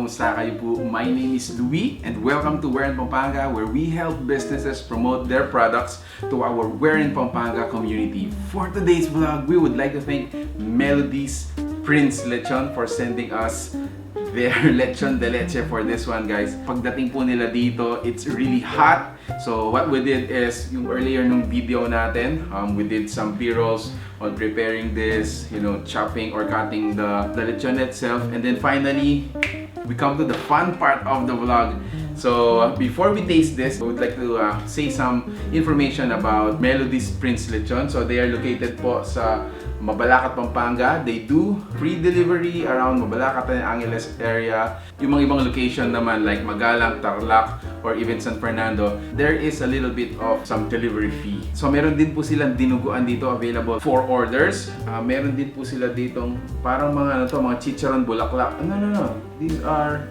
kamusta kayo po? My name is Louie and welcome to Where in Pampanga, where we help businesses promote their products to our Where in Pampanga community. For today's vlog, we would like to thank Melody's Prince Lechon for sending us their lechon de leche for this one, guys. Pagdating po nila dito, it's really hot. So what we did is, yung earlier nung video natin, we did some b-rolls on preparing this, you know, chopping or cutting the lechon itself. And then finally, we come to the fun part of the vlog. So before we taste this, I would like to say some information about Melody's Prince Lechon. So they are located po sa Mabalacat, Pampanga. They do free delivery around Mabalacat and Angeles area. Yung mga ibang location naman like Magalang, Tarlac, or even San Fernando, there is a little bit of some delivery fee. So meron din po silang dinuguan dito available for orders. Meron din po sila ditong parang mga mga chicharon bulaklak. No. These are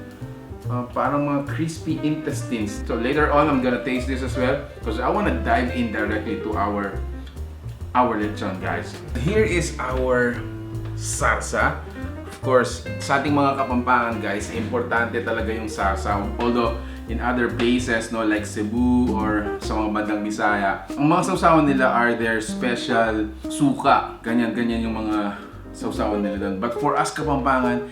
parang mga crispy intestines. So later on, I'm gonna taste this as well because I wanna dive in directly to our lechon, guys. Here is our sarsa. Of course, sa ating mga Kapampangan, guys, importante talaga yung sarsa. Although in other places, no, like Cebu or sa mga bandang Bisaya, ang mga sausawan nila are their special suka. Ganyan yung mga sausawan nila doon. But for us Kapampangan,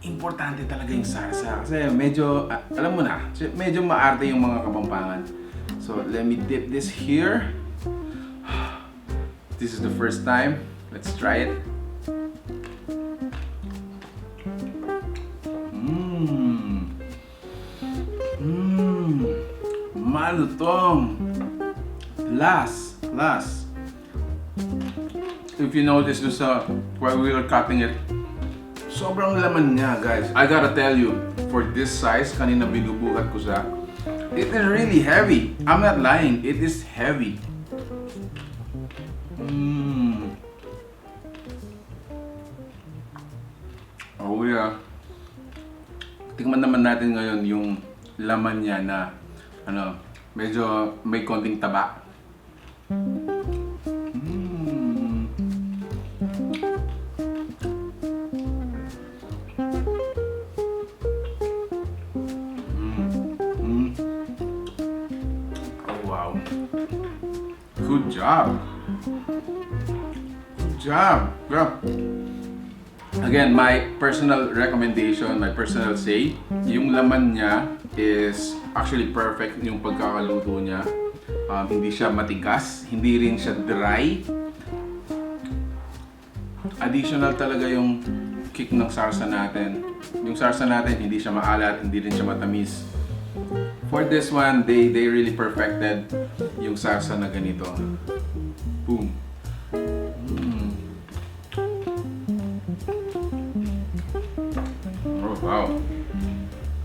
importante talaga yung sarsa. Kasi medyo, alam mo na, medyo maarte yung mga Kapampangan. So let me dip this here. This is the first time. Let's try it. Malutong. Last. If you notice this while we were cutting it, sobrang laman niya, guys. I gotta tell you, for this size, kanina binubuhat ko siya, it is really heavy. I'm not lying, it is heavy. Oh yeah. Tingnan naman natin ngayon yung laman niya na medyo may konting taba. Oh wow. Good job. Yeah. Again, my personal recommendation, my personal say, yung laman niya is actually perfect yung pagkakaluto niya. Hindi siya matigas, hindi rin siya dry. Additional talaga yung kick ng sarsa natin. Yung sarsa natin, hindi siya maalat, hindi rin siya matamis. For this one, they really perfected yung sarsa na ganito. Boom. Wow.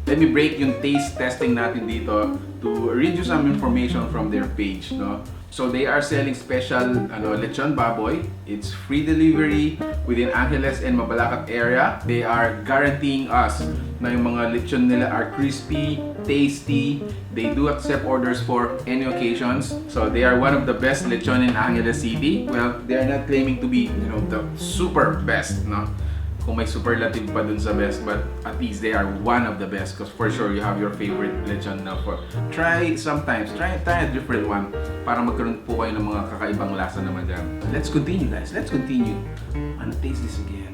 Let me break yung taste testing natin dito to read you some information from their page, no? So they are selling special lechon baboy. It's free delivery within Angeles and Mabalacat area. They are guaranteeing us na yung mga lechon nila are crispy, tasty. They do accept orders for any occasions. So they are one of the best lechon in Angeles City. Well, they are not claiming to be, the super best, no? Kung may superlative pa dun sa best, but at least they are one of the best because for sure you have your favorite lechon na try a different one para magkaroon po kayo ng mga kakaibang lasa naman dyan. Let's continue, guys. Let's continue. I'm gonna taste this again.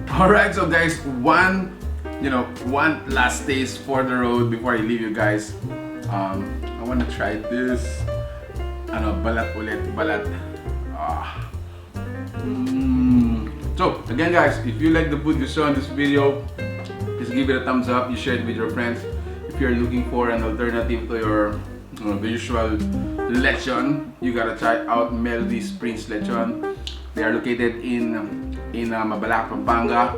Alright, so guys, one last taste for the road before I leave you guys. I wanna try this. Balat. So again, guys, if you like the food you saw in this video, please give it a thumbs up. You share it with your friends. If you're looking for an alternative to your usual lechon, you gotta try out Melody's Prince Lechon. They are located in Mabalacat, Pampanga.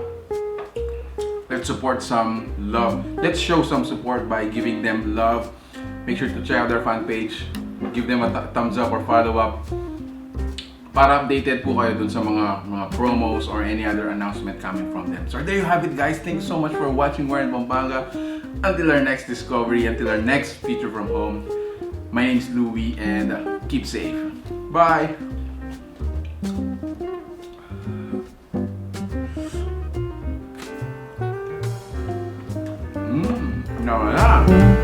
Let's support some love. Let's show some support by giving them love. Make sure to check out their fan page. Give them a thumbs up or follow up para updated po kayo dun sa mga promos or any other announcement coming from them. So there you have it, guys. Thanks so much for watching Where in Pampanga. Until our next discovery, until our next feature from home, my name is Louie and keep safe. Bye! Magalang.